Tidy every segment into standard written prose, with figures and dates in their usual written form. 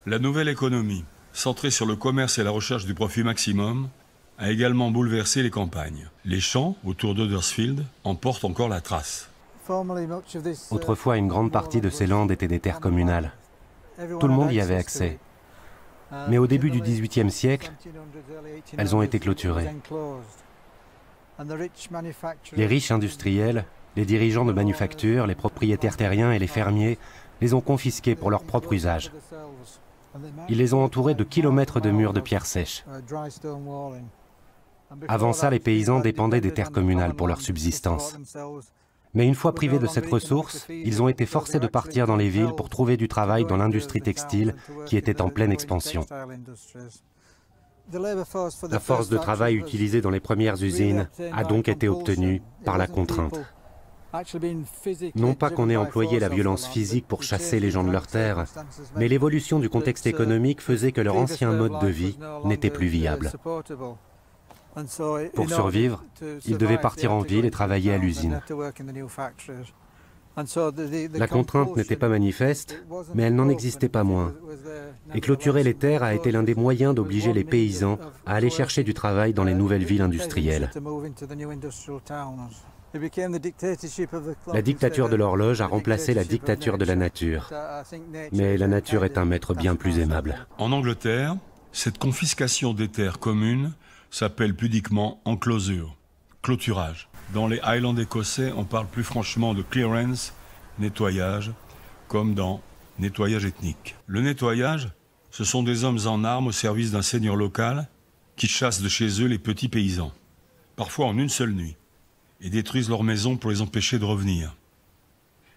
La nouvelle économie, centrée sur le commerce et la recherche du profit maximum, a également bouleversé les campagnes. Les champs autour d'Huddersfield en portent encore la trace. Autrefois, une grande partie de ces landes étaient des terres communales. Tout le monde y avait accès. Mais au début du XVIIIe siècle, elles ont été clôturées. Les riches industriels, les dirigeants de manufactures, les propriétaires terriens et les fermiers les ont confisquées pour leur propre usage. Ils les ont entourées de kilomètres de murs de pierre sèche. Avant ça, les paysans dépendaient des terres communales pour leur subsistance. Mais une fois privés de cette ressource, ils ont été forcés de partir dans les villes pour trouver du travail dans l'industrie textile qui était en pleine expansion. La force de travail utilisée dans les premières usines a donc été obtenue par la contrainte. Non pas qu'on ait employé la violence physique pour chasser les gens de leurs terres, mais l'évolution du contexte économique faisait que leur ancien mode de vie n'était plus viable. Pour survivre, ils devaient partir en ville et travailler à l'usine. La contrainte n'était pas manifeste, mais elle n'en existait pas moins. Et clôturer les terres a été l'un des moyens d'obliger les paysans à aller chercher du travail dans les nouvelles villes industrielles. La dictature de l'horloge a remplacé la dictature de la nature. Mais la nature est un maître bien plus aimable. En Angleterre, cette confiscation des terres communes s'appelle pudiquement enclosure, clôturage. Dans les Highlands écossais, on parle plus franchement de clearance, nettoyage, comme dans nettoyage ethnique. Le nettoyage, ce sont des hommes en armes au service d'un seigneur local qui chassent de chez eux les petits paysans, parfois en une seule nuit, et détruisent leurs maisons pour les empêcher de revenir.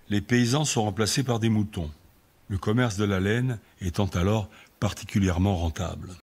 Les paysans sont remplacés par des moutons, le commerce de la laine étant alors particulièrement rentable.